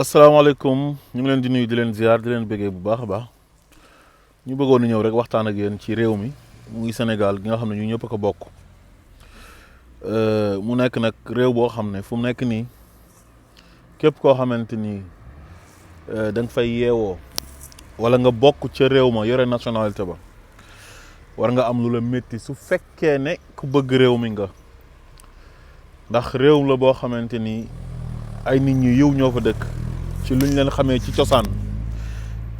asalaamaaleykum ñu ngi leen di nuyu di leen ziar di leen bëggee bu baax a baax ñu bëggoon a ñëw rek waxtaan ak yéen ci réew mi muy Sénégal gi nga xam ne ñu ñëpp a ko bokk mu nekk nag réew boo xam ne fu mu nekk nii képp koo xamante ni da nga fay yeewoo wala nga bokk ca réew ma yore nationalité ba war nga am lu la métti su fekkee ne ku bëgg réew mi nga ndax réew la boo xamante ni ay nit ñu yiw ñoo fa dëkk ci luñ leen xamee ci cosaan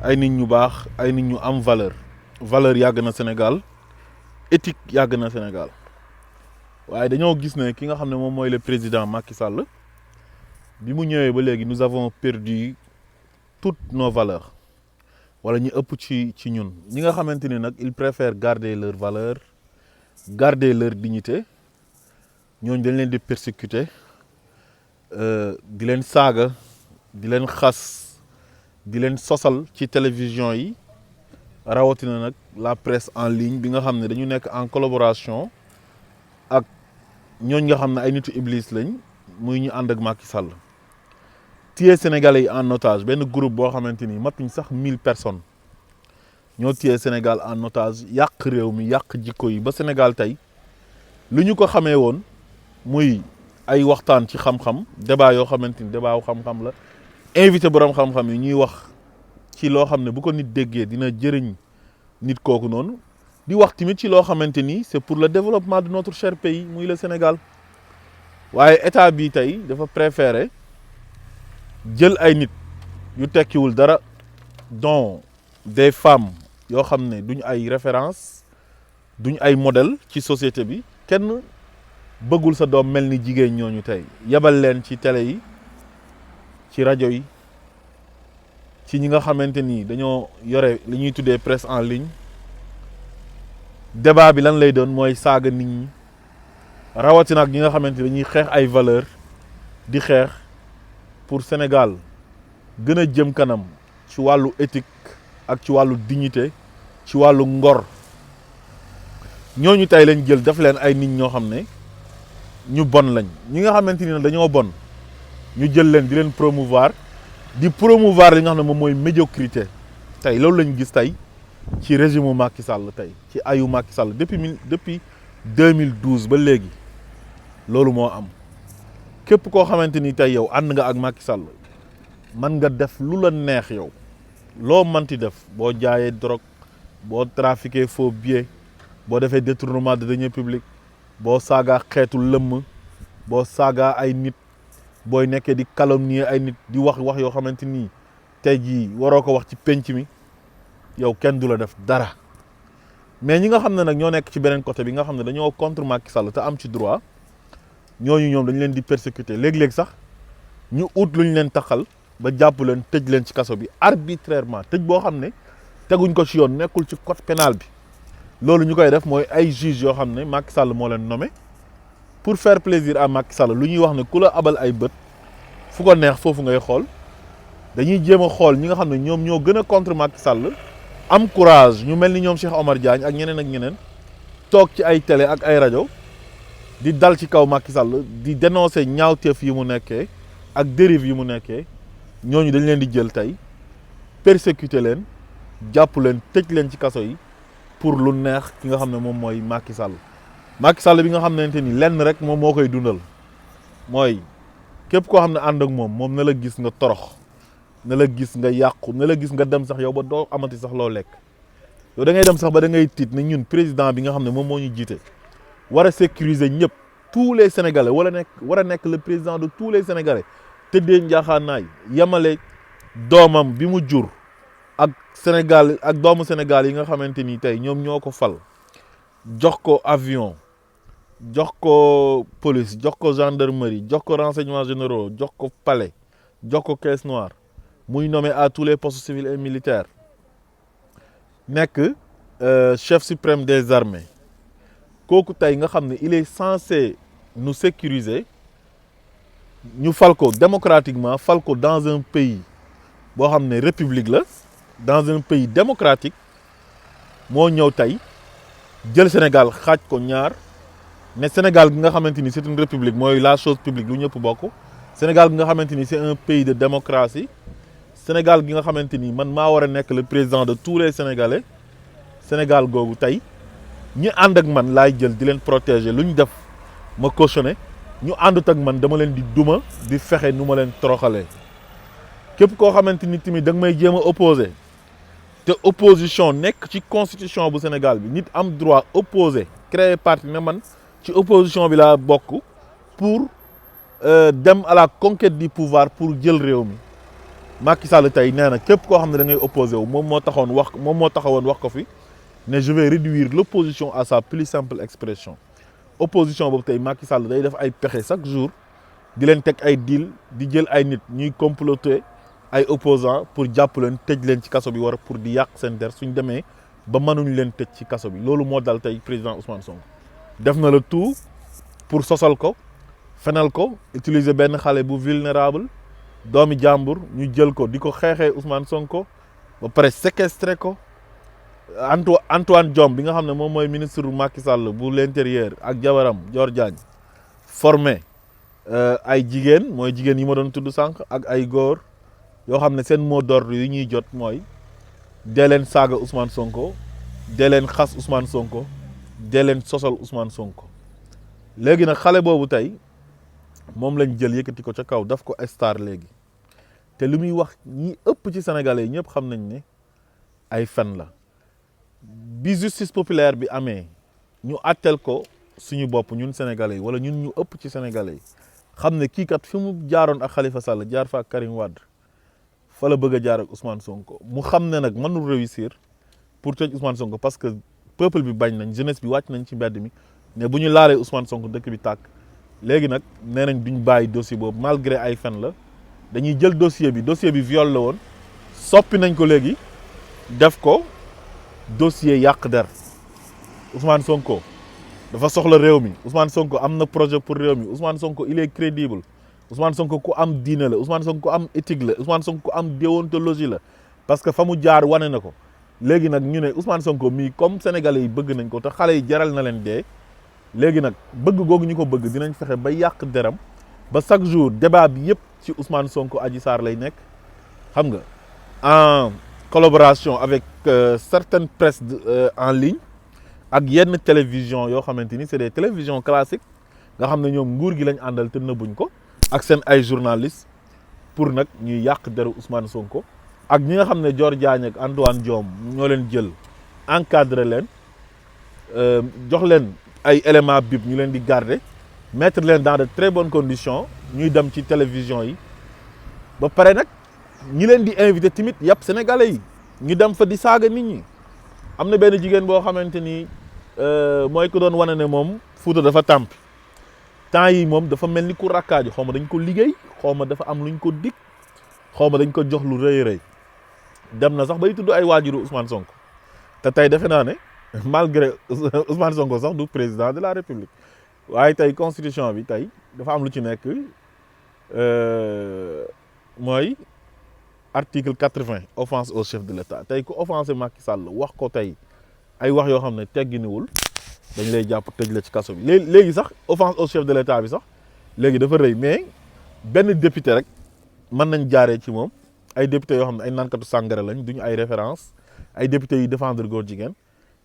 ay nit ñu baax ay nit ñu am valeur yàgg na Sénégal éthique yàgg na Sénégal waaye dañoo gis ne ki nga xam ne moom mooy le président Macky Sall bi mu ñëwee ba léegi nous avons perdu toutes nos valeurs wala ñu ëpp ci ñun ñi nga xamante ni nag ils préfèrent garder leurs valeurs garder leur dignité ñooñu dañ leen di persécuter di leen saaga di leen xas di leen sosal ci télévision yi rawatina nag la presse en ligne bi nga xam ne dañu nekk en collaboration ak ñooñ nga xam ne ay nitu iblis lañ muy ñu ànd ak Macky Sall téye Sénégalais yi en otage benn groupe boo xamante ni matuñ sax 1000 personnes ñoo téye Sénégal en otage yàq réew mi yàq jikko yi ba Sénégal tey lu ñu ko xamee woon muy ay waxtaan ci xam-xam débat yoo xamante ni débat wu xam-xam la invité borom xam-xam yi ñuy wax ci loo xam ne bu ko nit déggee dina jëriñ nit kooku noonu di wax tamit ci loo xamante ni c'est pour le développement de notre cher pays muy le Sénégal waaye état bi tey dafa préférer jël ay nit yu tekkiwul dara dont des femmes yoo xam ne duñ ay référence duñ ay modèle ci société bi kenn bëggul sa doom mel ni jigéen ñooñu tey yebal leen ci télé yi ci rajo yi ci ñi nga xamante ni dañoo yore li ñuy tuddee presse en ligne débat bi lan lay doon mooy saaga nit ñi rawatina ak ñi nga xamante ni dañuy xeex ay valeur di xeex pour Sénégal gën a jëm kanam ci wàllu éthique ak ci wàllu dignité ci wàllu ngor ñooñu tey lañ jël def leen ay nit ñoo xam ne ñu bon lañ ñi nga xamante ni dañoo bon ñu jël leen di leen promouvoir li nga xam ne moom mooy médiocrité tey loolu lañ gis tey ci régime Macky Sall tey ci ayu Macky Sall depuis 2012 ba léegi loolu moo am képp koo xamante ni tey yow ànd nga ak Macky Sall man nga def lu la neex yow loo manti def boo jaayee drogue boo trafiqué faux billets boo defee détournement de deniers publics boo saagaa xeetu lëmm boo saagaa ay nit booy nekkee di calomnier ay nit di wax yoo xamante ni tey jii waroo ko wax ci penc mi yow kenn du la def dara mais ñi nga xam ne nag ñoo nekk ci beneen côté bi nga xam ne dañoo contre Macky Sall te am ci droit ñooñu ñoom dañ leen di persécuter léeg-léeg sax ñu ut lu ñu leen taxal ba jàpp leen tëj leen ci kaso bi arbitrairement tëj boo xam ne teguñ ko ci yoon nekkul ci code pénal bi loolu ñu koy def mooy ay juges yoo xam ne Macky Sall moo leen nommé pour faire plaisir à Macky Sall lu ñuy wax ne ku la abal ay bët fu ko neex foofu ngay xool dañuy jéem a xool ñi nga xam ne ñoom ñoo gën a contre Macky Sall am courage ñu mel ni ñoom Cheikh Omar Diagne ak ñeneen toog ci ay télé ak ay rajo di dal ci kaw Macky Sall di dénoncer ñaawteef yi mu nekkee ak dérive yi mu nekkee ñooñu dañ leen di jël tey persécuter leen jàpp leen tëj leen ci kaso yi pour lu neex ki nga xam ne moom mooy Macky Sall bi nga xamante ni lenn rek moom moo koy dundal mooy képp koo xam ne ànd ak moom na la gis nga torox na la gis nga yàqu na la gis nga dem sax yow ba doo amati sax loo lekk yow da ngay dem sax ba da ngay tiit ne ñun président bi nga xam ne moom moo ñu jiite war a sécuriser ñëpp tous les Sénégalais war a nekk le président de tous les Sénégalais tëddee njaaxaanaay yemale doomam bi mu jur ak Sénégal ak doomu Sénégal yi nga xamante ni tey ñoom ñoo ko fal jox ko avion jox ko police jox ko gendarmerie jox ko renseignements généraux jox ko palais jox ko caisse noire muy nommé à tous les postes civils et militaires nekk chef suprême des armées kooku tey nga xam ne il est censé nous sécuriser ñu fal ko démocratiquement fal ko dans un pays boo xam ne république la dans un pays démocratique moo ñëw tey jël Sénégal xaaj ko ñaar ne Sénégal gi nga xamante ni c'est une république mooy la chose publique lu ñëpp bokk Sénégal gi nga xamante ni c'est un pays de démocratie Sénégal gi nga xamante ni man maa war a nekk le président de tous les Sénégalais Sénégal googu tey ñi ànd ak man laay jël di leen protéger lu ñu def ma cautionné ñu àndut ak man dama leen di duma di fexe nu ma leen toroxalee képp koo xamante ni tamit da nga may jéem a opposé te opposition nekk ci constitution bu Sénégal bi nit am droit opposé créer parti ne man ci opposition bi laa bokk pour dem à la conquête du pouvoir pour jël réew mi Macky Sall tey nee na képp koo xam ne da ngay opposé wu moom moo taxawoon wax ko fi ne je vais réduire l'opposition à sa plus simple expression opposition boobu tey Macky Sall day def ay pexe chaque jour di leen teg ay deal di jël ay nit ñuy comploter ay opposants pour jàpp leen tëj leen ci kaso bi war pour di yàq seen der suñ demee ba mënuñ leen tëj ci kaso bi loolu moo dal tey président Ousmane Sonko def na le tout pour sosal ko fenal ko utiliser benn xale bu vulnérable doomi jàmbur ñu jël ko di ko xeexee Ousmane Sonko ba pare séquestré ko Antoine Diome bi nga xam ne moom mooy ministre Macky Sall bu l'intérieur ak jabaram Dior Diagne formé ay jigéen mooy jigéen yi ma doon tudd sànq ak ay góor yoo xam ne seen mot d'ordre yi ñuy jot mooy dee leen saaga Ousmane Sonko dee leen xas Ousmane Sonko dee leen sosal Ousmane Sonko léegi nag xale boobu tey moom lañ jël yëkkati ko ca kaw daf ko star léegi te li muy wax ñi ëpp ci sénégalais yi ñëpp xam nañ ne ay fen la bi justice populaire bi amee ñu àtteel ko suñu bopp ñun sénégalais yi wala ñun ñu ëpp ci sénégalais yi xam ne kii kat fi mu jaaroon ak Khalifa Sall jaar fa ak Karim Wade fa la bëgg a jaar ak Ousmane Sonko mu xam ne nag mënul réussir pour tëj Ousmane Sonko parce que peuple bi bañ nañ jeunesse bi wàcc nañ ci mbedd mi ne bu ñu laalee Ousmane Sonko dëkk bi tàkk léegi nag nee nañ duñ bàyyi dossier boobu malgré ay fen la dañuy jël dossier bi viol la woon soppi nañ ko léegi def ko dossier yàq der Ousmane Sonko dafa soxla réew mi Ousmane Sonko am na projet pour réew mi Ousmane Sonko il est crédible Ousmane Sonko ku am diine la Ousmane Sonko ku am éthique la Ousmane Sonko ku am déontologie la parce que fa mu jaar wane na ko léegi nag ñu ne Ousmane Sonko mii comme sénégalais yi bëgg nañ ko te xale yi jaral na leen dee léegi nag bëgg googu ñu ko bëgg dinañ fexe ba yàq deram ba chaque jour débat bi yëpp ci Ousmane Sonko Adji Sarr lay nekk xam nga en collaboration avec certaines presses en ligne ak yenn télévision yoo xamante ni c'est des télévisions classiques nga xam ne ñoom nguur gi lañ àndal te nëbbuñ ko ak seen ay journalistes pour nag ñuy yàq deru Ousmane Sonko ak ñi nga xam ne Dior Diagne ak Antoine Diome ñoo leen jël encadré leen jox leen ay éléments bip ñu leen di garder mettre leen dans de très bonnes conditions ñuy dem ci télévision yi ba pare nag ñi leen di invité tamit yàpp sénégalais yi ñu dem fa di saaga nit ñi am na benn jigéen boo xamante ni mooy ko doon wane ne moom Fuuta dafa tàmp temps yi moom dafa mel ni ku rakkaaju xaw ma dañ ko liggéey xaw ma dafa am luñ ko dig xaw ma dañ ko jox lu rëy rëy dem na sax bay tudd ay waajuru Ousmane Sonko te tey defe naa ne malgré Ousmane Sonko sax du président de la République waaye tey constitution bi tey dafa am lu ci nekk mooy article 80 offense au chef de l'État tey ku offensé Macky Sall wax ko tey ay wax yoo xam ne tegginiwul dañ lay jàpp tëj la ci kaso bi léegi sax offense au chef de l'État bi sax léegi dafa rëy mais benn député rek mën nañ jaaree ci moom ay député yoo xam ne ay naankatu sàngara lañ duñu ay référence ay député yi défendre góor jigéen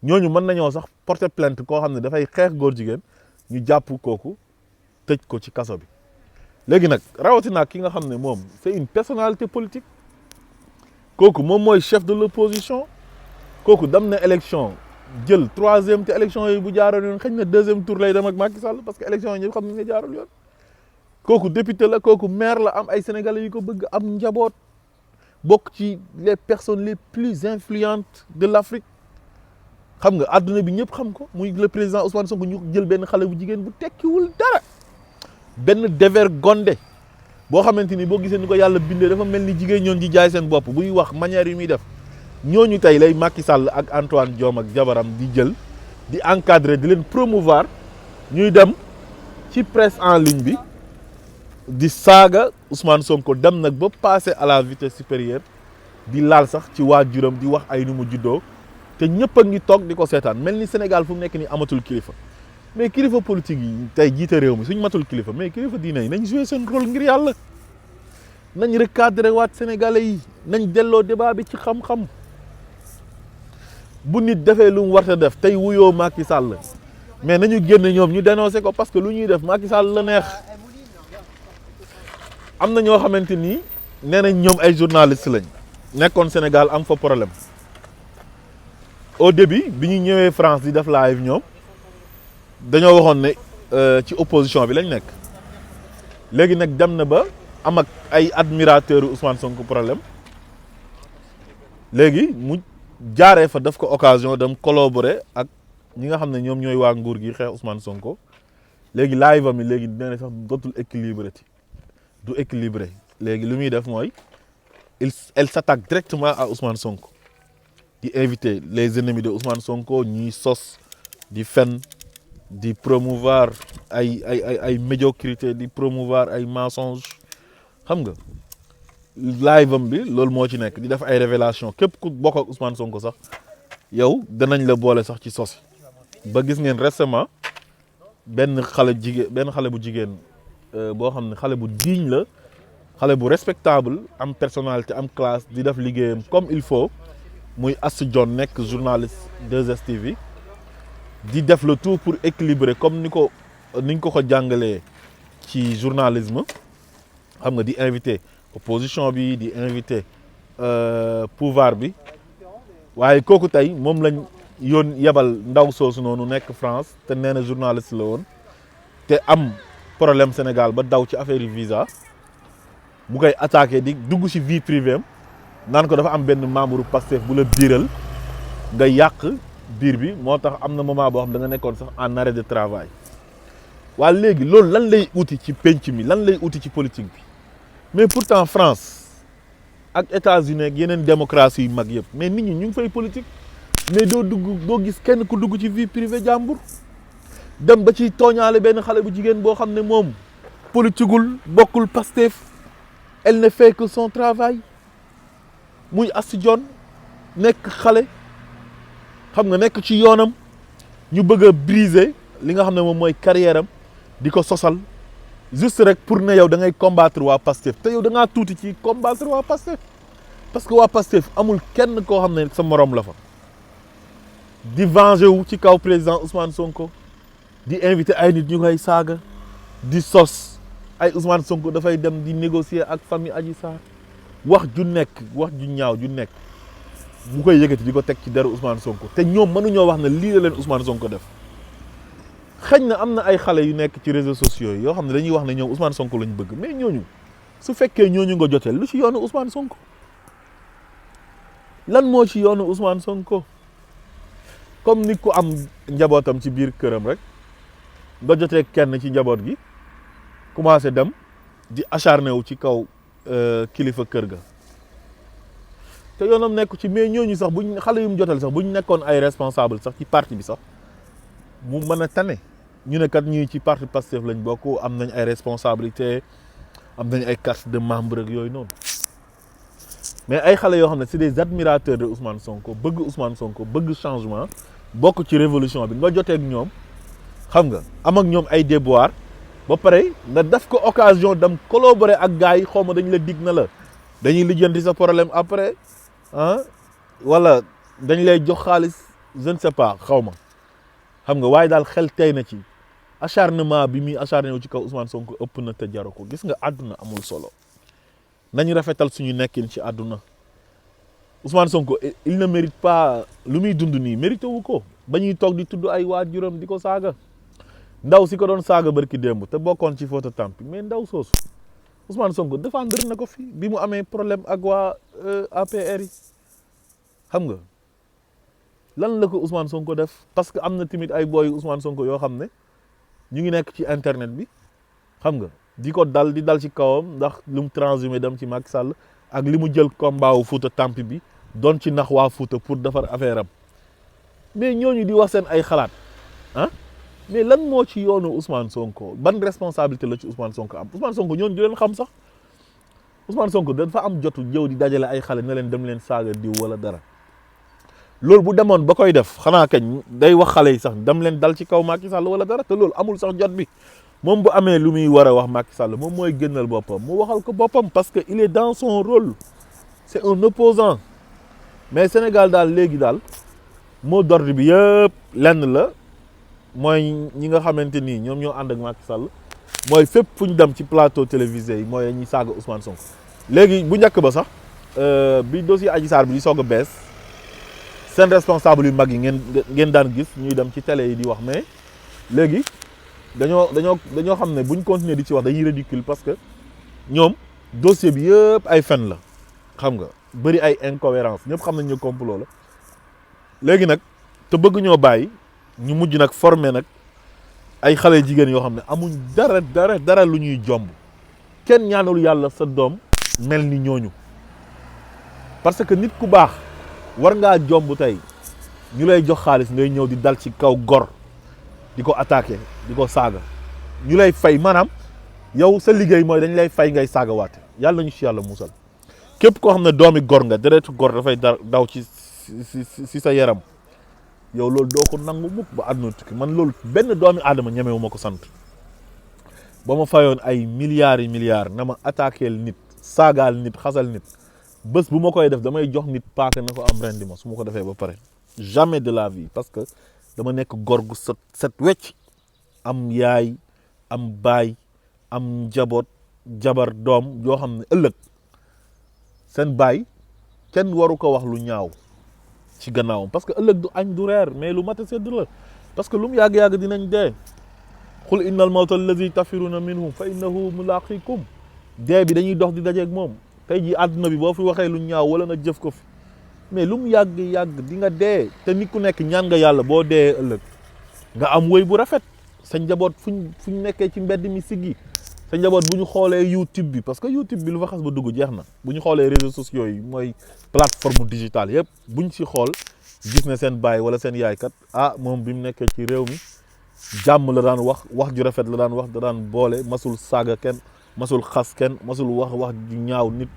ñooñu mën nañoo sax porter plainte koo xam ne dafay xeex góor jigéen ñu jàpp kooku tëj ko ci kaso bi léegi nag rawatina ki nga xam ne moom c'est une personnalité politique kooku moom mooy chef de l'opposition kooku dem na élection jël 3e te élection yi bu jaaroon yoon xëy na 2e tour lay dem ak Macky Sall parce que élection yi ñëpp xam nañ nga jaarul yoon kooku député la kooku maire la am ay sénégalais yu ko bëgg am njaboot bokk ci les personnes les plus influentes de l'Afrique xam nga àdduna bi ñëpp xam ko muy le président Ousmane Sonko ñu jël benn xale bu jigéen bu tekkiwul dara benn dévergondé boo xamante ni boo gisee ni ko yàlla bindee dafa mel ni jigéen ñoon di jaay seen bopp buy wax manière yi muy def ñooñu tey lay Macky Sall ak Antoine Diome ak jabaram di jël di encadrer di leen promouvoir ñuy dem ci presse en ligne bi di saaga Ousmane Sonko dem nag ba passer à la vitesse supérieure di laal sax ci waajuram di wax ay nu mu juddoo te ñëpp a ngi toog di ko seetaan mel ni Sénégal fu mu nekk nii amatul kilifa mais kilifa politique yi tey jiite réew mi suñ matul kilifa mais kilifa diine yi nañ jouer seen rôle ngir yàlla nañ recadrer waat sénégalais yi nañ delloo débat bi ci xam-xam bu nit defee lu mu war a def tey wuyoo Macky Sall mais nañu génn ñoom ñu dénoncer ko parce que lu ñuy def Macky Sall la neex am na ñoo xamante ni nee nañ ñoom ay journaliste lañ nekkoon Sénégal am fa problème au début bi ñu ñëwee France di def live ñoom dañoo waxoon ne ci opposition bi lañ nekk léegi nag dem na ba am ak ay admirateurs Ousmane Sonko problème léegi mu jaaree fa daf ko occasion dem collaborer ak ñi nga xam ne ñoom ñooy waa nguur gi xeex Ousmane Sonko léegi live am yi léegi dina ne sax dootul équilibré du équilibré léegi lu muy def mooy elle s'attaque directement à Ousmane Sonko di inviter les ennemis de Ousmane Sonko ñuy sos di fen di promouvoir ay médiocrité di promouvoir ay mensonges xam nga live am bi loolu moo ci nekk di def ay révélation képp ku bokk ak Ousmane Sonko sax yow danañ la boole sax ci sos ba gis ngeen récemment benn xale bu jigéen boo xam ne xale bu digne la xale bu respectable am personnalité am classe di def liggéeyam comme il faut muy Astou Dione nekk journaliste 2STV di def le tout pour équilibrer comme niñ ko jàngalee ci journalisme xam nga di invité opposition bi di invité pouvoir bi waaye kooku tey moom lañ yebal ndaw soosu noonu nekk France te nee na journaliste la woon te am problème Sénégal ba daw ci affaire visa bu koy attaqué di dugg ci vie privée am naan ko dafa am benn membre Pastef bu la biiral nga yàq biir bi moo tax am na moment boo xam da nga nekkoon sax en arrêt de travail waaye léegi loolu lan lay uti ci penc mi lan lay uti ci politique bi mais pourtant France ak États-Unis ak yeneen démocratie yu mag yëpp mais nit ñi ñu ngi fay politique mais doo gis kenn ku dugg ci vie privée jàmbur dem ba ci tooñaale benn xale bu jigéen boo xam ne moom politiqueul bokkul Pastef elle ne fait que son travail muy Astou Dione nekk xale xam nga nekk ci yoonam ñu bëgg a briser li nga xam ne moom mooy carrière am di ko sosal juste rek pour ne yow da ngay combattre waa Pastef te yow da ngaa tuuti ci combattre waa Pastef parce que waa Pastef amul kenn koo xam ne sa morom la fa di venger wu ci kaw président Ousmane Sonko di inviter ay nit ñu koy saaga di sos ay Ousmane Sonko dafay dem di négocier ak famille Adji Sarr wax ju ñaaw ju nekk bu koy yëkkati di ko teg ci deru Ousmane Sonko te ñoom mënuñoo wax ne lii la leen Ousmane Sonko def xëy na am na ay xale yu nekk ci réseaux sociaux yi yoo xam ne dañuy wax ne ñoom Ousmane Sonko lañ bëgg mais ñooñu su fekkee ñooñu nga joteel lu ci yoonu Ousmane Sonko lan moo ci yoonu Ousmane Sonko comme nit ku am njabootam ci biir këram rek nga jotee kenn ci njaboot gi commencé dem di acharné wu ci kaw kilifa kër ga te yoonam nekk ci mais ñooñu sax buñ xale yu mu jotal sax buñ nekkoon ay responsable sax ci parti bi sax mu mën a tane ñu ne kat ñii ci parti Pastef lañ bokk am nañ ay responsabilité am nañ ay carte de membre ak yooyu noonu mais ay xale yoo xam ne c'est des admirateurs de Ousmane Sonko bëgg Ousmane Sonko bëgg changement bokk ci révolution bi nga jotee ak ñoom xam nga am ak ñoom ay déboire ba pare nga def ko occasion dem collaborer ak gars yi xaw ma dañ la dig na la dañuy lijjanti sa problème après wala dañ lay jox xaalis je ne sais pas xaw ma xam nga waaye daal xel tey na ci acharnement bi muy acharné wu ci kaw Ousmane Sonko ëpp na te jaru ko gis nga àdduna amul solo nañu rafetal suñu nekkin ci àdduna Ousmane Sonko il ne mérite pas lu muy dund nii mérité wu ko ba ñuy toog di tudd ay waajuram di ko saaga ndaw si ko doon saaga barki démb te bokkoon ci photo tampi mais ndaw soosu Ousmane Sonko défendre na ko fi bi mu amee problème ak waa APR yi xam nga lan la ko Ousmane Sonko def parce que am na tamit ay booy Ousmane Sonko yoo xam ne ñu ngi nekk ci internet bi xam nga di ko dal di dal ci kawam ndax lu mu transhumé dem ci Macky Sall ak li mu jël combat wu Fouta Tampi bi doon ci nax waa Fouta pour defar affaire am mais ñooñu di wax seen ay xalaat mais lan moo ci yoonu Ousmane Sonko ban responsabilité la ci Ousmane Sonko am Ousmane Sonko ñooñu di leen xam sax Ousmane Sonko dafa am jotu jëw di dajale ay xale ne leen dem leen saaga diw wala dara loolu bu demoon ba koy def xanaa kañ day wax xale yi sax dem leen dal ci kaw Macky Sall wala dara te loolu amul sax jot bi moom bu amee lu muy war a wax Macky Sall moom mooy génnal boppam mu waxal ko boppam parce que il est dans son rôle c'est un opposant mais Sénégal daal léegi daal mot d'ordre bi yëpp lenn la mooy ñi nga xamante ni ñoom ñoo ànd ak Macky Sall mooy fépp fu ñu dem ci plateau télévisé yi mooy ñuy saaga Ousmane Sonko léegi bu njëkk ba sax bi dossier Adji Sarr bi di soog a bees seen responsable yu mag yi ngeen daan gis ñuy dem ci télé yi di wax mais léegi dañoo xam ne buñ continuer di ci wax dañuy ridicule parce que ñoom dossier bi yëpp ay fen la xam nga bëri ay incohérence ñëpp xam nañ ñu complot la léegi nag te bëgg ñoo bàyyi ñu mujj nag formé nag ay xale jigéen yoo xam ne amuñ dara lu ñuy jomb kenn ñaanul yàlla sa doom mel ni ñooñu parce que nit ku baax war ngaa jomb tey ñu lay jox xaalis ngay ñëw di dal ci kaw gor di ko attaqué di ko saaga ñu lay fay maanaam yow sa liggéey mooy dañ lay fay ngay saaga waate yàlla nañu ci yàlla musal képp koo xam ne doomi gor nga deretu gor dafay daw ci si sa yaram yow loolu doo ko nangu mukk ba àdduna tukki man loolu benn doomi aadama ñemewu ma ko sant ba ma fayoon ay milliards yi milliards na ma attaqueel nit saagaal nit xasal nit bés bu ma koy def damay jox nit paaka na ko am rendi ma su ma ko defee ba pare jamais de la vie parce que dama nekk gor gu set wecc am yaay am baay am njaboot jabar doom yoo xam ne ëllëg seen baay kenn waru ko wax lu ñaaw ci gannaawam parce que ëllëg du añ du reer mais lu mat a sedd la parce que lu mu yàgg-yàgg dinañ dee xul innal mawta allazi tafiruna minhu fa innahu mulaqikum dee bi dañuy dox di dajeeg moom tey jii àdduna bi boo fi waxee lu ñaaw wala nga jëf ko fi mais lu mu yàgg-yàgg di nga dee te nit ku nekk ñaan nga yàlla boo dee ëllëg nga am wëy bu rafet sa njaboot fuñ nekkee ci mbedd mi siggi sa njaboot bu ñu xoolee YouTube bi parce que YouTube bi lu fa xas ba dugg jeex na bu ñu xoolee réseaux sociaux yi mooy plateforme digitale yëpp buñ ci xool gis ne seen baay wala seen yaay kat moom bi mu nekkee ci réew mi jàmm la daan wax ju rafet la daan wax da daan boole masul saaga kenn masul xas kenn masul wax ju ñaaw nit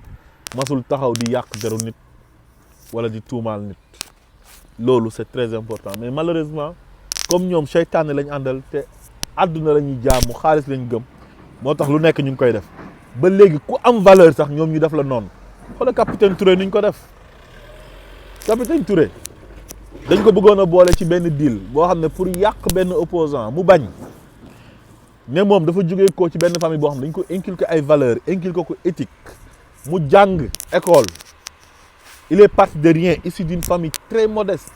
masul taxaw di yàq deru nit wala di tuumaal nit loolu c'est très important mais malheureusement comme ñoom seytaane lañ àndal te àdduna la ñuy jaamu xaalis lañ gëm moo tax lu nekk ñu ngi koy def ba léegi ku am valeur sax ñoom ñu def la noonu xoolal capitaine Touré ni ñu ko def capitaine Touré dañ ko bëggoon a boole ci benn deal boo xam ne pour yàq benn opposant mu bañ ne moom dafa jógee ko ci benn famille boo xam ne dañ ko inculquer ay valeurs inculquer ko éthique mu jàng école il est parti de rien issu d'une famille très modeste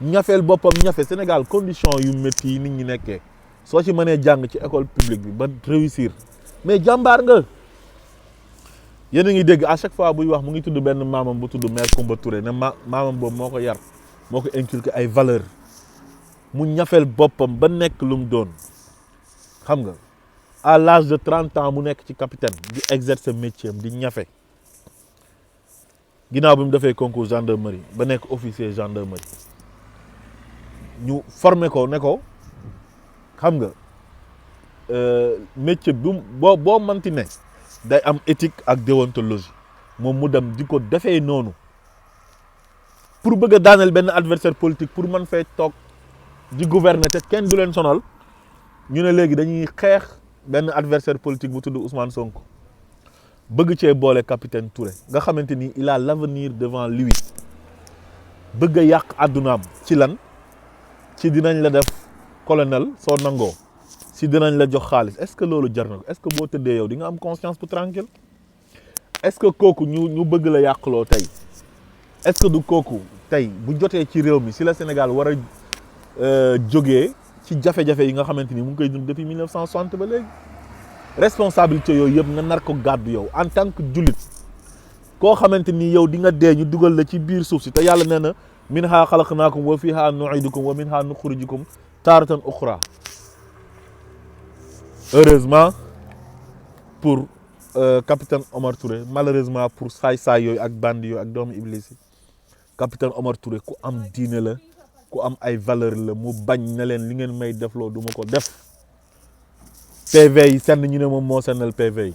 ñafeel boppam ñafe Sénégal condition yu métti yi nit ñi nekkee soo ci mënee jàng ci école publique bi ba réussir mais jàmbaar nga yéen a ngi dégg à chaque fois buy wax mu ngi tudd benn maamam bu tudd mère Koumba Touré ne maamam boobu moo ko yar moo ko inculqué ay valeurs mu ñafeel boppam ba nekk lu mu doon xam nga à l'âge de 30 ans mu nekk ci capitaine di exercer métier am di ñafe ginnaaw bi mu defee concours gendarmerie ba nekk officier gendarmerie ñu formé ko ne ko xam nga métier bi boo manti ne day am éthique ak déontologie moom mu dem di ko defee noonu pour bëgg a daaneel benn adversaire politique pour mën fee toog di gouverner te kenn du leen sonal ñu ne léegi dañuy xeex benn adversaire politique bu tudd Ousmane Sonko bëgg cee boole capitaine Touré nga xamante ni il a l'avenir devant lui bëgg a yàq àddunaam ci lan ci dinañ la def colonel soo nangoo si dinañ la jox xaalis est-ce que loolu jar na ko est-ce que boo tëddee yow di nga am conscience bu tranquille est-ce que kooku ñu bëgg la yàqloo tey est-ce que du kooku tey bu jotee ci réew mi si la Sénégal war a jógee ci jafe-jafe yi nga xamante ni mu ngi koy dund depuis 1960 ba léegi responsabilité yooyu yëpp nga nar ko gàddu yow en tant que jullit koo xamante ni yow di nga dee ñu dugal la ci biir suuf si te yàlla nee na minhaa xalaqnaakum wa fiihaa nu'iidukum wa minhaa nuxrijukum taaratan uxraa heureusement pour capitaine Omar Touré malheureusement pour saay-saay yooyu ak bandi yooyu ak doomu iblis yi capitaine Omar Touré ku am diine la ku am ay valeur la mu bañ ne leen li ngeen may defloo du ma ko def PV yi senn ñu ne moom moo sennal PV yi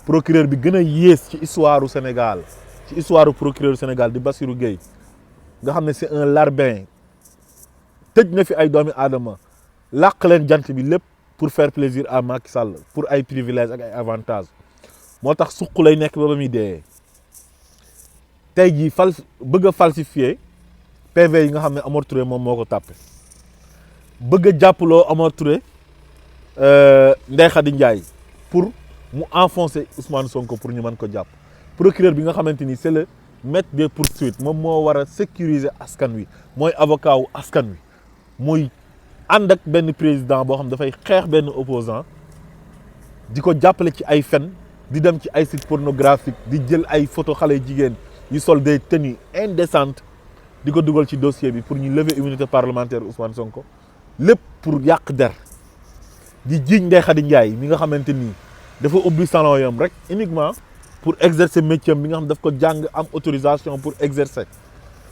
procureur bi gën a yées ci histoire du Sénégal ci histoire du procureur du Sénégal di Bassirou Gueye nga xam ne c'est un larbin tëj na fi ay doomi aadama làq leen jant bi lépp pour faire plaisir à Macky Sall pour ay privilèges ak ay avantages moo tax suq lay nekk ba muy dee tey jii bëgg a falsifier PV yi nga xam ne Omar Touré moom moo ko tàppe bëgg a jàppaloo Omar Touré Ndeye Khady Ndiaye pour mu enfoncer Ousmane Sonko pour ñu mën ko jàpp procureur bi nga xamante ni c'est le maître des poursuites moom moo war a sécuriser askan wi mooy avocat wu askan wi mooy ànd ak benn président boo xam dafay xeex benn opposant di ko jàppale ci ay fen di dem ci ay sites pornographiques di jël ay photo xale jigéen yu sol des tenues indécentes di ko dugal ci dossier bi pour ñu lever immunité parlementaire Ousmane Sonko lépp pour yàq der di jiiñ Ndeye Khady Ndiaye mi nga xamante ni dafa ubbi salon yam rek uniquement pour exercer métier bi nga xam daf ko jàng am autorisation pour exercer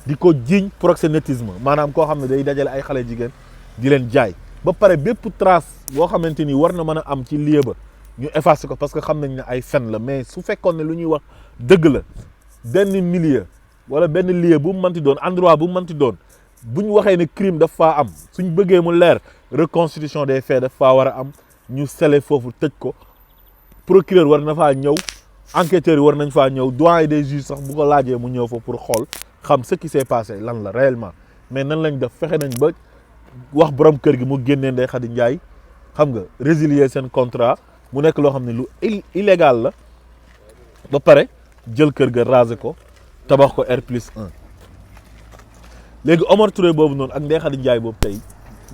di ko jiiñ proxénétisme maanaam koo xam ne day dajale ay xale jigéen di leen jaay ba pare bépp trace boo xamante ni war na mën a am ci lieu ba ñu effacer ko parce que xam nañ ne ay fen la mais su fekkoon ne lu ñuy wax dëgg la benn milieu wala benn lieu bu mu mënti doon endroit bu mu mënti doon bu ñu waxee ne crime daf faa am suñ bëggee mu leer reconstitution des faits daf faa war a am ñu sele foofu tëj ko procureur war na faa ñëw enquêteurs yi war nañ faa ñëw doyen des juges sax bu ko laajee mu ñëw fa pour xool xam ce qui s'est passé lan la réellement mais nan lañ def fexe nañ ba wax borom kër gi mu génnee Ndeye Khady Ndiaye xam nga résilier seen contrat mu nekk loo xam ne lu illégal la ba pare jël kër ga raser ko tabax ko R+1 léegi Omar Touré boobu noonu ak Ndeye Khady Ndiaye boobu tey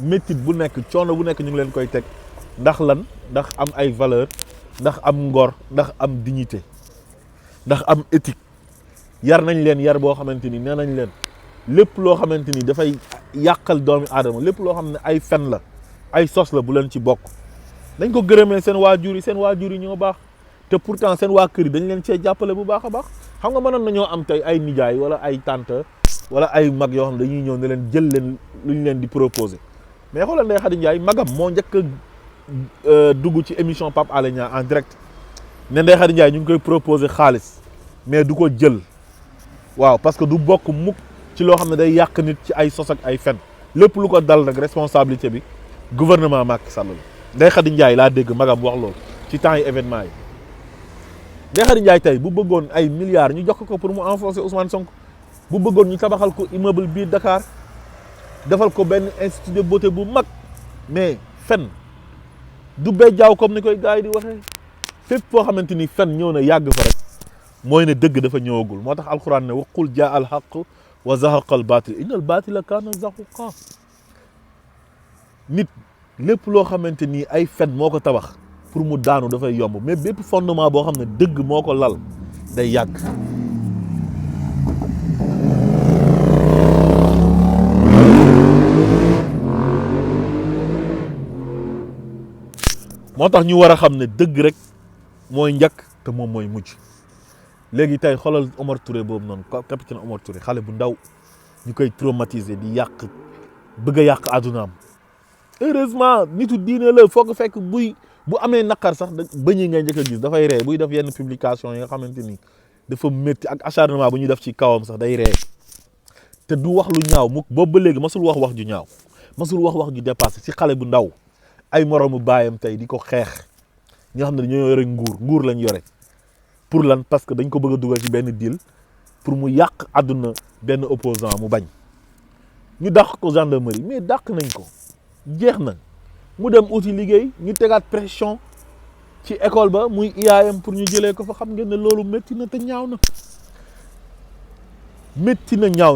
métit bu nekk coono bu nekk ñu ngi leen koy teg ndax lan ndax am ay valeur ndax am ngor ndax am dignité ndax am éthique yar nañ leen yar boo xamante ni nee nañ leen lépp loo xamante ni dafay yàqal doomi aadama lépp loo xam ne ay fen la ay sos la bu leen ci bokk dañ ko gërëmee seen waajur yi ñoo baax te pourtant seen waa kër yi dañ leen cee jàppale bu baax a baax xam nga mënoon nañoo am tey ay nijaay wala ay tante wala ay mag yoo xam ne dañuy ñëw ne leen jël leen lu ñu leen di proposer mais xoolal Ndeye Khady Ndiaye magam moo njëkk a dugg ci émission Pape Alé Niang en direct ne Ndeye Khady Ndiaye ñu ngi koy proposer xaalis mais du ko jël waaw parce que du bokk mukk ci loo xam ne day yàq nit ci ay sos ak ay fen lépp lu ko dal nag responsabilité bi gouvernement Macky Sall la Ndeye Khady Ndiaye laa dégg magam wax loolu ci temps yi événement yi Ndeye Khady Ndiaye tey bu bëggoon ay milliards ñu jox ko pour mu enfoncer Ousmane Sonko bu bëggoon ñu tabaxal ko immeuble biir Dakar defal ko benn institut de beauté bu mag mais fen du bejjaaw comme ni koy gars yi di waxee fépp foo xamante ni fen ñëw na yàgg fa rek mooy ne dëgg dafa ñëwagul moo tax alxuraan ne waqul jaa al haqq wa zahaqa al baatil inna al baatila kaana zahuqa nit lépp loo xamante ni ay fen moo ko tabax pour mu daanu dafay yomb mais bépp fondement boo xam ne dëgg moo ko lal day yàgg moo tax ñu war a xam ne dëgg rek mooy njëkk te moom mooy mujj léegi tey xoolal Omar Touré boobu noonu capitaine Omar Touré xale bu ndaw ñu koy traumatiser di yàq bëgg a yàq àddunaam heureusement nitu diine la foog fekk bu amee naqar sax bëñ yi ngay njëkk a gis dafay ree buy def yenn publication yi nga xamante ni dafa métti ak acharnement bu ñuy def ci kawam sax day ree te du wax lu ñaaw mukk boobu ba léegi masul wax ju ñaaw masul wax ju dépassé ci xale bu ndaw ay moroomu baayam tey di ko xeex ñi nga xam ne dañoo yore nguur lañ yore pour lan parce que dañ ko bëgg a dugal ci benn deal pour mu yàq àdduna benn opposant mu bañ ñu dàq ko gendarmerie mais dàq nañ ko jeex na mu dem uti liggéey ñu tegaat pression ci école ba muy IAM pour ñu jëlee ko fa xam ngeen ne loolu métti na te ñaaw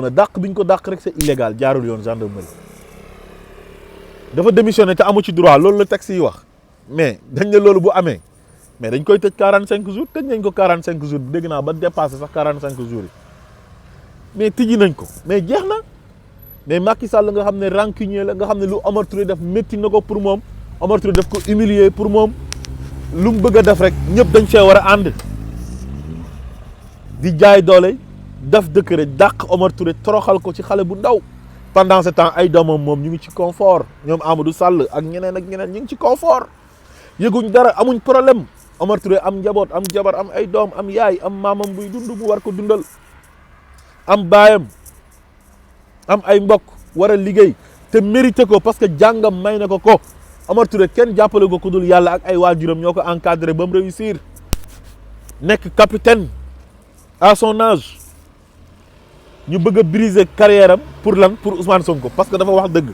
na dàq bi ñu ko dàq rek c'est illégal jaarul yoon gendarmerie dafa démissionné te amu ci droit loolu la texte yi wax mais dañ ne loolu bu amee mais dañ koy tëj 45 jours tëj nañ ko 45 jours dégg naa ba dépassé sax 45 jours yi mais tijji nañ ko mais jeex na mais Macky Sall nga xam ne rancunier la nga xam ne lu Omar Touré def métti na ko pour moom Omar Touré def ko humilier pour moom lu mu bëgg a def rek ñëpp dañ see war a ànd di jaay doole def décret dàq Omar Touré toroxal ko ci xale bu ndaw pendant ce temps ay doomam moom ñu ngi ci confort ñoom Amadou Sall ak ñeneen ñu ngi ci confort yëguñ dara amuñ problème Omar Touré am njaboot am jabar am ay doom am yaay am maamam buy dund mu war ko dundal am baayam am ay mbokk war a liggéey te mérité ko parce que jàngam may na ko ko. Omar Touré kenn jàppale ko ku dul yàlla ak ay waajuram ñoo ko encadré ba mu réussir nekk capitaine à son âge. ñu bëgg a briser carrière am pour lan pour Ousmane Sonko parce que dafa wax dëgg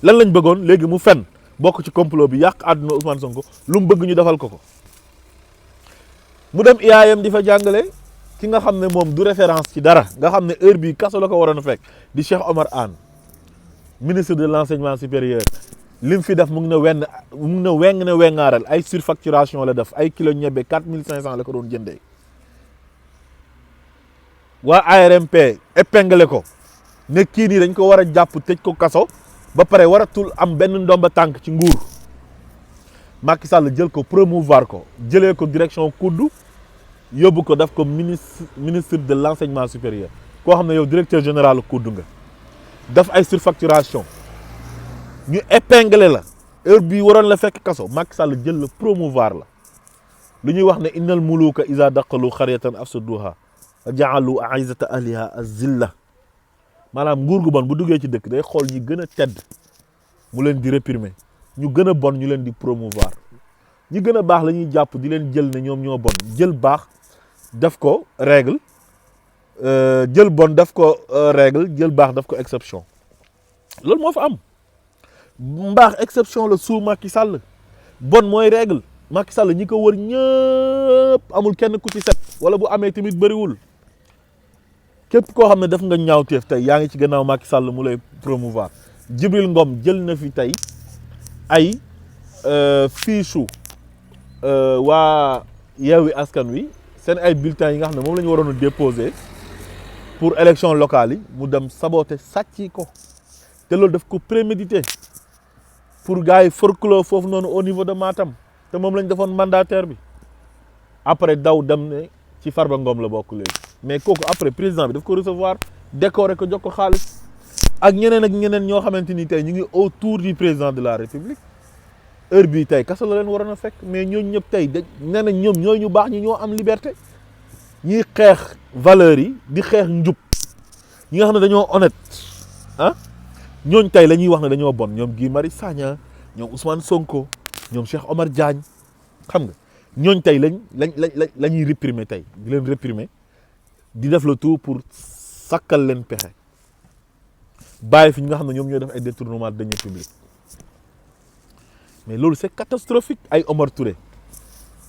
lan lañ bëggoon léegi mu fen bokk ci complot bi yàq àdduna Ousmane Sonko lu mu bëgg ñu defal ko ko. mu dem IAM di fa jàngale ki nga xam ne moom du référence ci dara nga xam ne heure bii kaso la ko waroon a fekk di Cheikh Omar Anne ministre de l'enseignement supérieur lim fi def mu ngi ne wengaaral ay surfacturation la def ay kilo ñebbe 4500 la ko doon jëndee. waa ARMP épinglé ko ne kii nii dañ ko war a jàpp tëj ko kaso ba pare waratul am benn ndomba tànk ci nguur Macky Sall jël ko promouvoir ko jëlee ko direction COUD yóbbu ko def ko ministre de l'enseignement supérieur koo xam ne yow directeur général COUD nga def ay surfacturation ñu épinglé la heure bii waroon la fekk kaso Macky Sall jël la promouvoir la lu ñuy wax ne innal muluka iza daqalu xaryatan afsaduha ja'alu a'izzata ahliha azilla maanaam nguur gu bon bu duggee ci dëkk day xool ñi gën a tedd mu leen di réprimer ñu gën a bon ñu leen di promouvoir ñi gën a baax la ñuy jàpp di leen jël ne ñoom ñoo bon jël baax def ko règle jël bon def ko règle jël baax def ko exception loolu moo fa am mbaax exception la sous Macky Sall bon mooy règle Macky Sall ñi ko wër ñëpp amul kenn ku ci set wala bu amee tamit bëriwul képp koo xam ne def nga ñaawteef tey yaa ngi ci gannaaw Macky Sall mu lay promouvoir Djibril Ngom jël na fi tey ay fiisu waa Yewwi Askan Wi seen ay bulletins yi nga xam ne moom la ñu waroon a déposer pour élection locale yi mu dem saboter sàcc ko te loolu daf ko prémédité pour gars yi forclos foofu noonu au niveau de Matam te moom lañ defoon mandataire bi après daw dem ne ci Farba Ngom la bokk léegi mais kooku après président bi daf ko recevoir décorer ko jox ko xaalis ak ñeneen ñoo xamante ni tey ñu ngi autour du président de la République heure bii tey kaso la leen waroon a fekk mais ñooñu ñëpp tey da nee na ñoom ñooy ñu baax ñi ñoo am liberté ñiy xeex valeurs yi di xeex njub ñi nga xam ne dañoo honnête ah ñooñ tey la ñuy wax ne dañoo bon ñoom Guy Marius Sagna ñoom Ousmane Sonko ñoom Cheikh Omar Diagne xam nga ñooñ tey la ñuy réprimer tey di leen réprimer di def le tout pour sakkal leen pexe bàyyi fi ñi nga xam ne ñoom ñooy def ay détournement de deniers publics mais loolu c'est catastrophique ay Omar Touré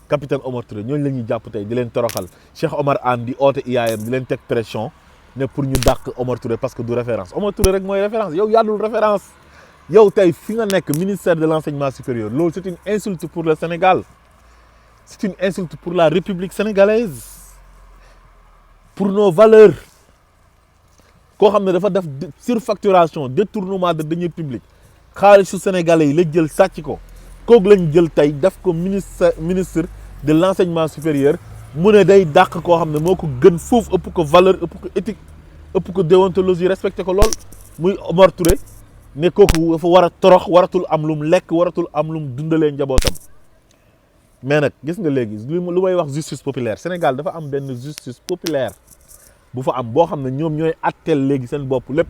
capitaine Omar Touré ñooñu la ñuy jàpp tey di leen toroxal Cheikh Omar Anne di oote IAM di leen teg pression ne pour ñu dàq Omar Touré parce que du référence Omar Touré rek mooy référence yow yàllul référence yow tey fi nga nekk ministère de l'enseignement supérieur loolu c'est une insulte pour le Sénégal c'est une insulte pour la République sénégalaise pour nos valeurs koo xam ne dafa def surfacturation détournement de deniers publics xaalisu sénégalais yi la jël sàcc ko kooku lañ jël tey def ko ministre de l'enseignement supérieur mu ne day dàq koo xam ne moo ko gën foofu ëpp ko valeur ëpp ko éthique ëpp ko déontologie respecté ko lool muy Omar Touré ne kooku dafa war a torox waratul am lum lekk waratul am lum dundalee njabootam mais nag gis nga léegi lu may wax justice populaire Sénégal dafa am benn justice populaire bu fa am boo xam ne ñoom ñooy atteel léegi seen bopp lépp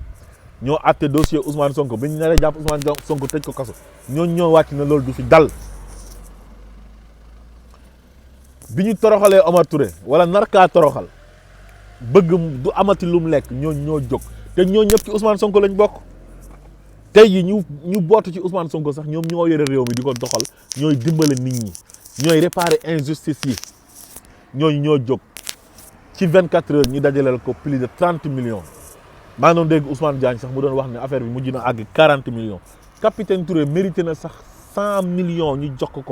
ñoo atte dossier Ousmane Sonko bi ñu naree jàpp Ousmane Sonko tëj ko kaso ñooñu ñoo wàcc na loolu du fi dal bi ñu toroxalee Omar Touré wala narkaa toroxal bëgg du amati lum lekk ñooñu ñoo jóg te ñoo ñëpp ci Ousmane Sonko lañ bokk tey yi ñu bootu ci Ousmane Sonko sax ñoom ñoo yore réew mi di ko doxal ñooy dimbale nit ñi ñooy réparer injustice yi ñooñu ñoo jóg ci 24 heures ñu dajaleel ko plus de 30 millions maa ngi doon dégg Ousmane Diagne sax mu doon wax ne affaire bi mujj na àgg 40 millions capitaine Touré mérité na sax 100 millions ñu jox ko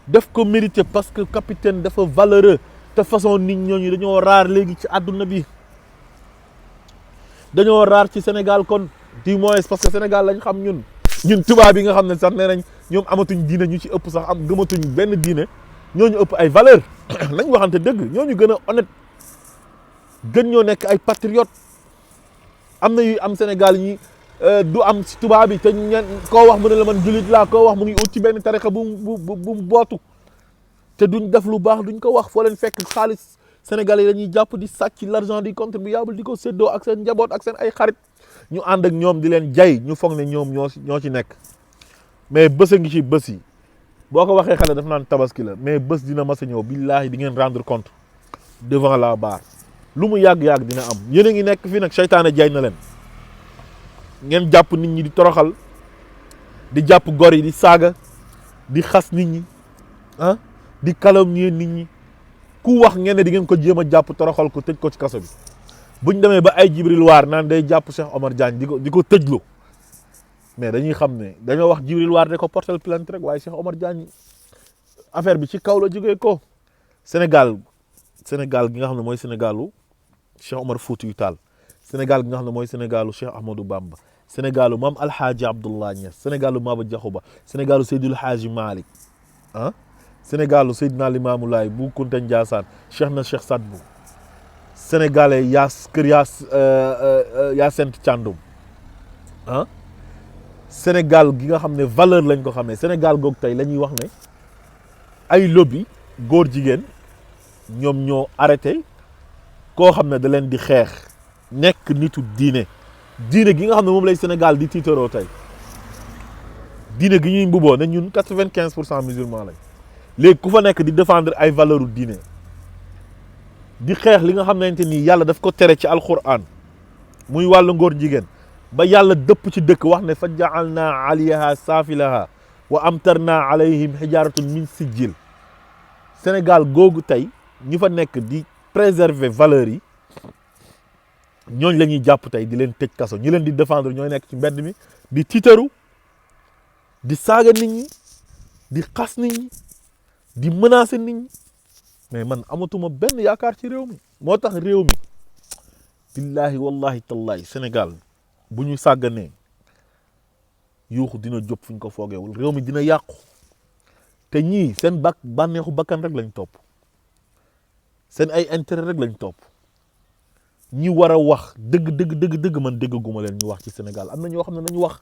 def ko mérité parce que capitaine dafa valeureux te façon nit ñooñu dañoo raar léegi ci àdduna bi dañoo raar ci Sénégal kon du moins parce que Sénégal lañ xam ñun tubaab yi nga xam ne sax nee nañ ñoom amatuñ diine ñu ci ëpp sax am gëmatuñ benn diine ñooñu ëpp ay valeur lañ waxante dëgg ñooñu gën a honnête gën ñoo nekk ay patriote am na yu am Sénégal yi du am ci tubaab yi te ñen koo wax mu ne la man jullit laa koo wax mu ngi ut ci benn tarixa bu mu bootu te duñ def lu baax duñ ko wax foo leen fekk xaalis Sénégalais yi dañuy jàpp di sàcc l'argent du contribuable di ko séddoo ak seen njaboot ak seen ay xarit ñu ànd ak ñoom di leen jay ñu foog ne ñoom ñoo ci nekk mais bés a ngi ci bés yi boo ko waxee xale daf naan tabaski la mais bés dina mas a ñëw billaahi di ngeen rendre compte devant la barre lu mu yàgg-yàgg dina am yéen a ngi nekk fii nag seytaane jay na leen ngeen jàpp nit ñi di toroxal di jàpp gor yi di saaga di xas nit ñi ah di calomnier nit ñi ku wax ngeen ne di ngeen ko jéem a jàpp toroxal ko tëj ko ci kaso bi buñ demee ba ay Jibril Waar naan day jàpp Cheikh Omar Diagne di ko tëjlu mais dañuy xam ne dañoo wax Jibril Waar de ko porter plainte rek waaye Cheikh Omar Diagne affaire bi ci kaw la jógee ko Sénégal gi nga xam ne mooy Sénégalu Cheikh Omar Foutiyou Tall Sénégal gi nga xam ne mooy Sénégalu Cheikh Ahmadou Bamba Sénégalu Maam Alhaaji Abdoulaye Niass Sénégalu Maba Diakhou Ba Sénégalu Seydil Hadji Malick ah Sénégalu Seydina Limamou Laye Bou Kounta Ndiassane Cheikh na Cheikh Sadbou Sénégalais Yacine Thiandoum ah Sénégal gi nga xam ne valeur lañ ko xamee Sénégal goog tey la ñuy wax ne ay lobby góor jigéen ñoom ñoo arrêté koo xam ne da leen di xeex nekk nitu diine gi nga xam ne moom lay Sénégal di tiitaroo tey diine gi ñuy mbuboo ne ñun 95% musulmans lañ léegi ku fa nekk di défendre ay valeurs u diine di xeex li nga xamante ni yàlla daf ko tere ci alquran muy wàllu ngóor jigéen ba yàlla dëpp ci dëkk wax ne fa ja'alna aliyaha saafilaha wa amtarna alayhim hijaratun min sijil Sénégal googu tey ñi fa nekk di préserver valeurs yi ñooñ la ñuy jàpp tey di leen tëj kaso ñi leen di défendre ñooy nekk ci mbedd mi di tiitaru di saaga nit ñi di xas nit ñi di menacer nit ñi mais man amatuma benn yaakaar ci réew mi moo tax réew mi billahi wallahi tallahi Sénégal bu ñu sàgganee yuuxu dina jóg fu ñu ko foogeewul réew mi dina yàqu te ñii seen bànneexu bakkan rek lañ topp seen ay intérêt rek lañ topp ñi war a wax dëgg man déggaguma leen ñu wax ci Sénégal am na ñoo xam ne nañu wax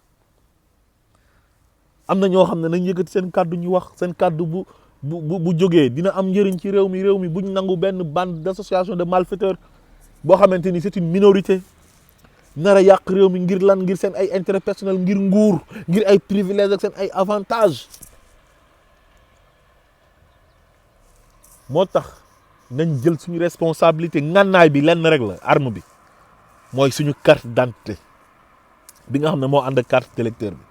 am na ñoo xam ne nañ yëkkati seen kàddu ñu wax seen kàddu bu jógee dina am njëriñ ci réew mi buñ nangu benn bande d'association de malfaiteurs boo xamante ni c'est une minorité nar a yàq réew mi ngir lan ngir seen ay intérêt personnel ngir nguur ngir ay privilèges ak seen ay avantages moo tax nañ jël suñu responsabilité ngànnaay bi lenn rek la arme bi mooy suñu carte d'identité bi nga xam ne moo ànd ak carte d'électeur bi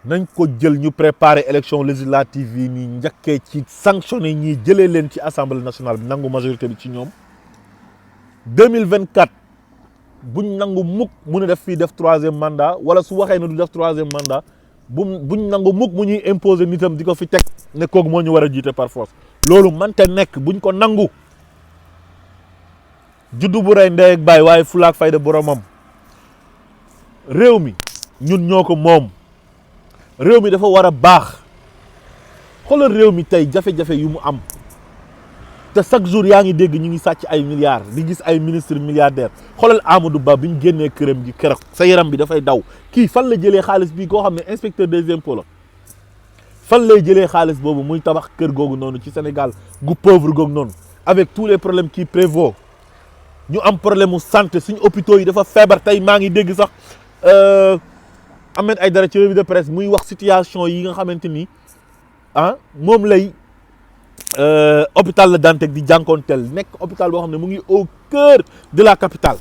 nañ ko jël ñu préparer élection législative yi nii njëkkee ci sanctionné ñii jëlee leen ci assemblée nationale bi nangu majorité bi ci ñoom 2024 buñ nangu mukk mu ne def fii def troisième mandat wala su waxee ne du def troisième mandat buñ nangu mukk mu ñuy imposer nitam di ko fi teg ne kooku moo ñu war a jiite par force loolu mante nekk buñ ko nangu juddu bu rey ndey ak baay waaye fulaak fayda boromam réew mi ñun ñoo ko moom réew mi dafa war a baax xoolal réew mi tey jafe-jafe yu mu am te chaque jour yaa ngi dégg ñu ngi sàcc ay milliards di gis ay ministres milliardaires xoolal Amadou Ba bi ñu génnee këram gi keroog sa yaram bi dafay daw kii fan la jëlee xaalis bi koo xam ne inspecteur des impôts la fan lay jëlee xaalis boobu muy tabax kër googu noonu ci Sénégal gu pauvre googu noonu avec tous les problèmes qui prévaut ñu am problème mu santé suñu hôpitaux yi dafa feebar tey maa ngi dégg sax Ahmed Aïdara ci revue de presse muy wax situation yi nga xamante ni moom lay hôpital La Dantec di jànkoonteel nekk hôpital boo xam ne mu ngi au cœur de la capitale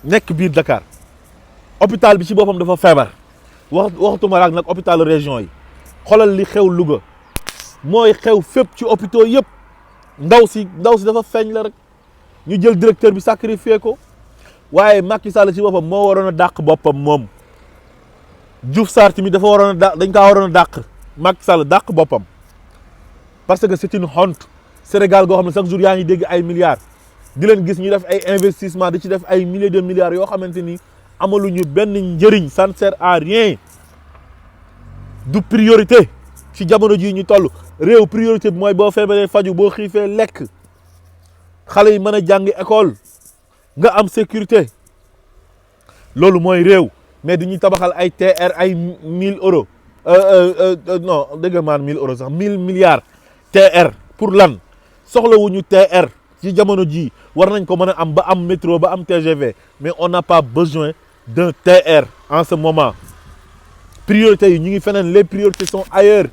nekk biir Dakar hôpital bi ci boppam dafa feebar waxatuma raak nag hôpital région yi xoolal li xew Louga mooy xew fépp ci hôpitaux yëpp ndaw si dafa feeñ la rek ñu jël directeur bi sacrifié ko waaye Macky Sall ci boppam moo waroon a dàq boppam moom Diouf Sarr tamit dafa waroon a dañ kaa waroon a dàq Macky Sall dàq boppam parce que c'est une honte Sénégal goo xam ne chaque jour yaa ngi dégg ay milliards di leen gis ñu def ay investissement di ci def ay milliers de milliards yoo xamante ni amaluñu benn njëriñ ça ne sert à rien du priorité ci jamono jii ñu toll réew priorité bi mooy boo feebaree faju boo xiifee lekk xale yi mën a jàng école nga am sécurité loolu mooy réew mais dañuy tabaxal ay TR ay 1000 euros non dégg nga 1000 euros sax 1000 milliards TR pour lan soxlawuñu TR ci jamono ji war nañ ko mën a am ba am métro ba am TGV mais on n'a pas besoin d'un TR en ce moment priorité yi ñu ngi feneen les priorités sont ailleurs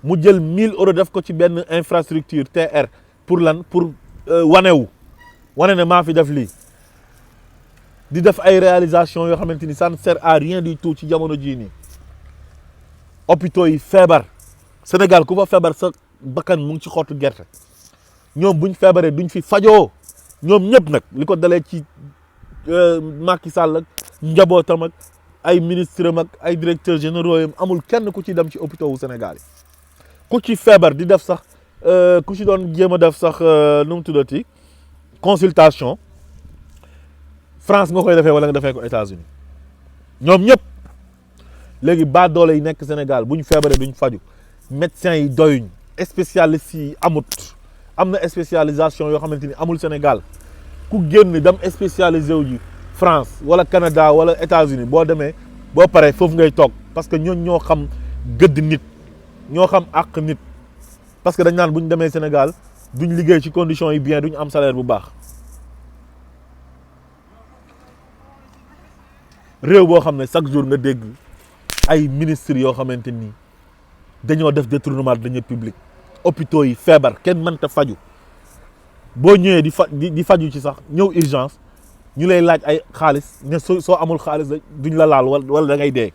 mu jël 1000 euros def ko ci benn infrastructure TR pour lan pour wane ne maa fi def lii di def ay réalisation yoo xamante ni ça ne sert à rien du tout ci jamono jii nii hôpitaux yi feebar Sénégal ku fa feebar sa bakkan mu ngi ci xottu gerte ñoom buñ feebaree duñ fi fajoo ñoom ñëpp nag li ko dalee ci Macky Sall ak njabootam ak ay ministre am ak ay directeurs généraux yam amul kenn ku ci dem ci hôpitaux wu Sénégal yi ku ci feebar di def sax ku ci doon jéem a def sax nu mu tuddati consultation France nga koy defee wala nga defee ko États-Unis ñoom ñëpp léegi baa doole yi nekk Sénégal bu ñu feebaree duñ faju médecins yi doyuñ spécialistes yi amut am na spécialisation yoo xamante ni amul Sénégal ku génn dem spécialisé wu ji France wala Canada wala États-Unis boo demee boo paree foofu ngay toog parce que ñooñ ñoo xam gëdd nit ñoo xam àq nit parce que dañ naan bu ñu demee Sénégal duñ liggéey ci conditions yi bien duñ am salaire bu baax réew boo xam ne chaque jour nga dégg ay ministres yoo xamante ni dañoo def détournement de deniers publics hôpitaux yi feebar kenn mënta faju boo ñëwee di faju ci sax ñëw urgence ñu lay laaj ay xaalis ne soo amul xaalis duñ la laal wala da ngay dee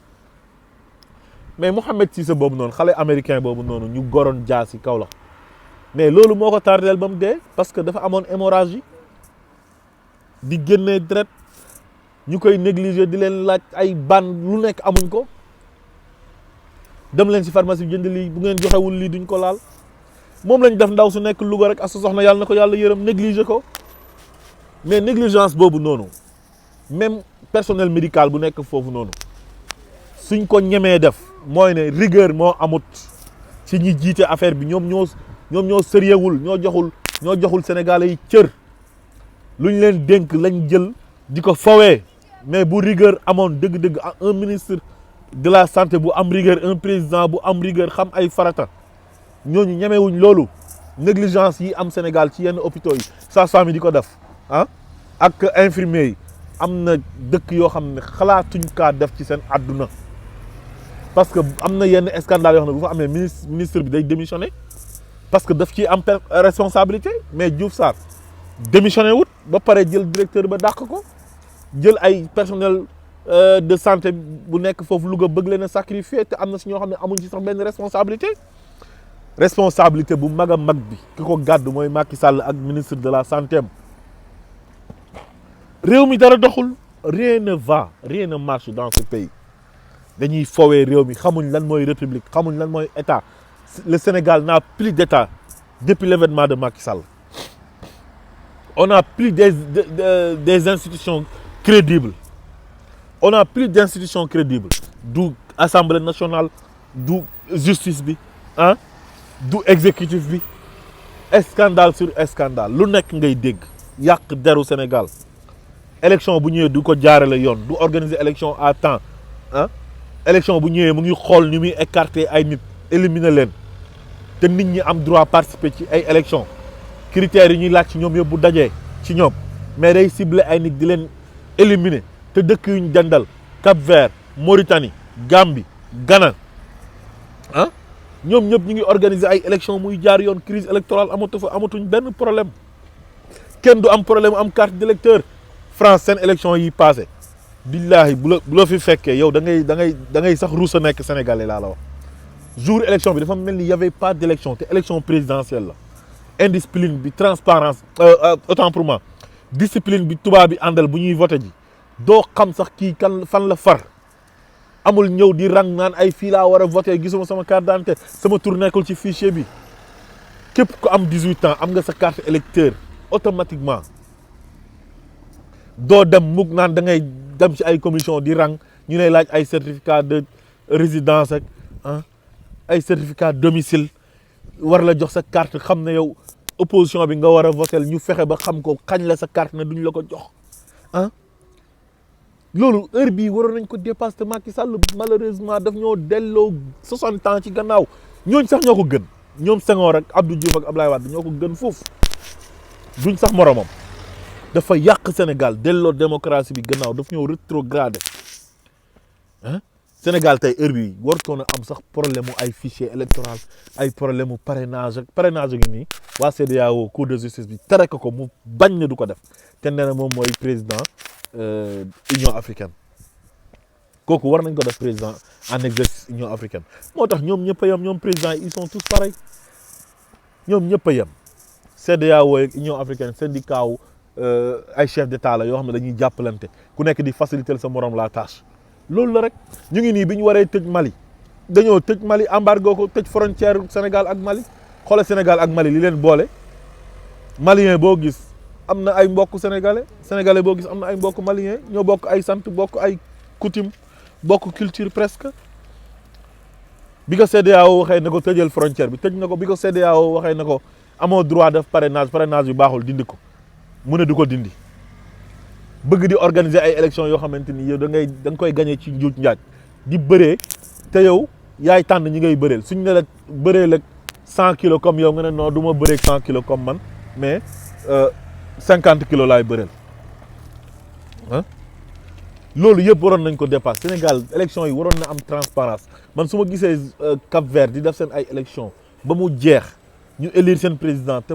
mais Mohamed Cissé boobu noonu xale américain boobu noonu ñu goroon jaa si kaw la mais loolu moo ko tardeel ba mu dee parce que dafa amoon hémorragie di génnee deret ñu koy négliger di leen laaj ay ban lu nekk amuñ ko dem leen si pharmacie bi jënd lii bu ngeen joxewul lii duñ ko laal moom lañ def ndaw su nekk Louga rek ak sa soxna yàlla na ko yàlla yërëm négliger ko mais négligence boobu noonu même personnel médical bu nekk foofu noonu suñ ko ñemee def mooy ne rigueur moo amut ci ñi jiite affaire bi ñoom ñoo sérieuxwul ñoo joxul Sénégalais yi cër luñ leen dénk lañ jël di ko fawee mais bu rigueur amoon dëgg-dëgg un ministre de la santé bu am rigueur un président bu am rigueur xam ay farata ñooñu ñemewuñ loolu négligence yi am Sénégal ci yenn hôpitaux yi sage-femme yi di ko def ak infirmier yi am na dëkk yoo xam ne xalaatuñ kaa def ci seen àdduna parce que am na yenn scandale yoo xam ne bu fa amee ministre bi day démissionner parce que daf ci am responsabilité mais Diouf Sarr démissionné wut ba pare jël directeur ba dàq ko jël ay personnel de santé bu nekk foofu Louga bëgg leen a sacrifier te am na si ñoo xam ne amuñ ci sax benn responsabilité bu mag a mag bi ki ko gàddu mooy Macky Sall ak ministre de la santé am réew mi dara doxul rien ne va rien ne marche dans ce pays dañuy fowee réew mi xamuñ lan mooy république xamuñ lan mooy état le Sénégal n'a plus d'état depuis l'événement de Macky Sall on n'a plus des institutions crédibles on n'a plus d'institutions crédibles du Assemblée nationale du justice bi du exécutif bi scandale sur scandale lu nekk ngay dégg yàq deru Sénégal élection bu ñëwee du ko jaarale yoon du organiser élection à temps élection bu ñëwee mu ngi xool ni muy écarter ay nit éliminer leen te nit ñi am droit participer ci ay élection critères yi ñuy laaj ci ñoom yëpp bu dajee ci ñoom mais day cibler ay nit di leen éliminer te dëkk yu ñu dendal Cap-Vert Mauritanie Gambie Ghana ñoom ñëpp ñu ngi organiser ay élection muy jaar yoon crise électorale amatuñ benn problème kenn du am problème am carte d'électeur France seen élection yi passé billahi bu la fi fekkee yow da ngay sax ruus a nekk sénégalais laa la wax jour élection bi dafa mel ni y avait pas d'élection te élection présidentielle la indiscipline bi transparence autant pour moi discipline bi tubaab bi àndal bu ñuy voté ji doo xam sax kii kan fan la far amul ñëw di rang naan ay fii laa war a voté gisuma sama carte d'identité sama tur nekkul ci fichier bi képp ku am 18 ans am nga sa carte électeur automatiquement doo dem mukk naan da ngay dem ci ay commission di rang ñu lay laaj ay certificat de résidence ak ay certificat domicile war la jox sa carte xam ne yow opposition bi nga war a voter ñu fexe ba xam ko xañ la sa carte ne duñ la ko jox loolu heure bii waroon nañ ko dépasser te Macky Sall malheureusement daf ñoo delloo 60 ans ci gannaaw ñooñ sax ñoo ko gën ñoom Senghor ak Abdou Diouf ak Ablaye Wade ñoo ko gën foofu duñ sax moromam dafa yàq Sénégal delloo démocratie bi gannaaw daf ñëw rétrogradé ah Sénégal tey heure bi wartoon a am sax problème mu ay fichier électoral ay problème mu parrainage gi nii waa CEDEAO cour de justice bi tere ko mu bañ na du ko def te nee na moom mooy président Union africaine kooku war nañ ko def président en exercice Union africaine moo tax ñoom ñëpp a yem ñoom président ils sont tous pareils ñoom ñëpp a yem CEDEAO ak Union africaine syndicat wu ay chef d'état la yoo xam ne dañuy jàppalante ku nekk di faciliter sa morom la tâche loolu la rek ñu ngi nii bi ñu waree tëj Mali dañoo tëj Mali embargo ko tëj frontière Sénégal ak Mali xoolal Sénégal ak Mali li leen boole malien boo gis am na ay mbokk sénégalais boo gis am na ay mbokk malien ñoo bokk ay sant bokk ay coutume bokk culture presque bi ko CEDEAO waxee na ko tëjal frontière bi tëj na ko bi ko CEDEAO waxee na ko amoo droit def parrainage bi baaxul dindi ko mu ne du ko dindi bëgg di organiser ay élections yoo xamante ni yow da nga koy gagné ci njuuj njaaj di bëree te yow yaay tànn ñi ngay bëreel suñ ne la bëreel ak 100 kilos comme yow nga ne non du ma bëree 100 kilos comme man mais 50 kilos laay bëreel ah loolu yëpp waroon nañ ko dépasser Sénégal élection yi waroon na am transparence man su ma gisee Cap Vert di def seen ay élection ba mu jeex ñu élire seen président te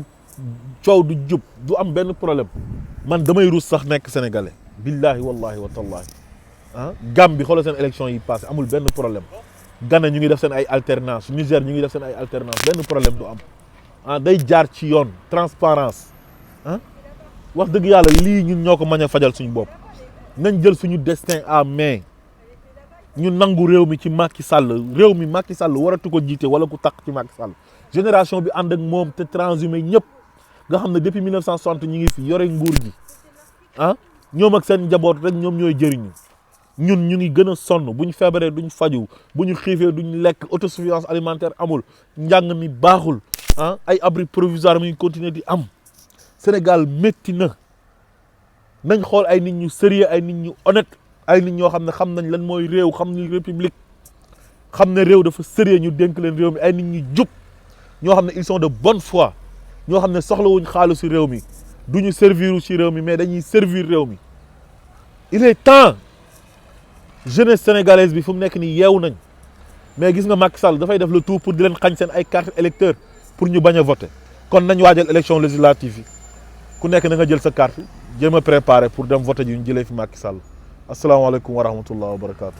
coow du jub du am benn problème man damay rus sax nekk sénégalais billahi wallahi wa tallahi ah Gambie xoolal seen élection yi passé amul benn problème Ghana ñu ngi def seen ay alternance Niger ñu ngi def seen ay alternance benn problème du am ah day jaar ci yoon transparence ah wax dëgg yàlla lii ñun ñoo ko mën a fajal suñu bopp nañ jël suñu destin à main ñu nangu réew mi ci Macky Sall réew mi Macky Sall waratu ko jiite wala ku takk ci Macky Sall génération bi ànd ak moom te transhumé ñëpp nga xam ne depuis 1960 ñu ngi fi yore nguur gi ah ñoom ak seen njaboot rek ñoom ñooy jëriñu ñun ñu ngi gën a sonn bu ñu feebaree duñ faju bu ñu xiifee duñ lekk autosuffisance alimentaire amul njàng mi baaxul ah ay abri provisoire mi ngi continuer di am Sénégal métti na nañ xool ay nit ñu sérieux ay nit ñu honnête ay nit ñoo xam ne xam nañ lan mooy réew xam ni république xam ne réew dafa sérieux ñu dénk leen réew mi ay nit ñu jub ñoo xam ne ils sont de bonne foi ñoo xam ne soxlawuñ xaalisu réew mi duñu servir ci réew mi mais dañuy servir réew mi il est temps jeunesse sénégalaise bi fu mu nekk nii yeewu nañ mais gis nga Macky Sall dafay def le tout pour di leen xañ seen ay carte électeur pour ñu bañ a voter kon nañ waajal élection législative yi ku nekk na nga jël sa carte jéem a préparer pour dem voter ji ñu jëlee fi Macky Sall asalaamaaleykum wa rahmatullah wa barakaatu.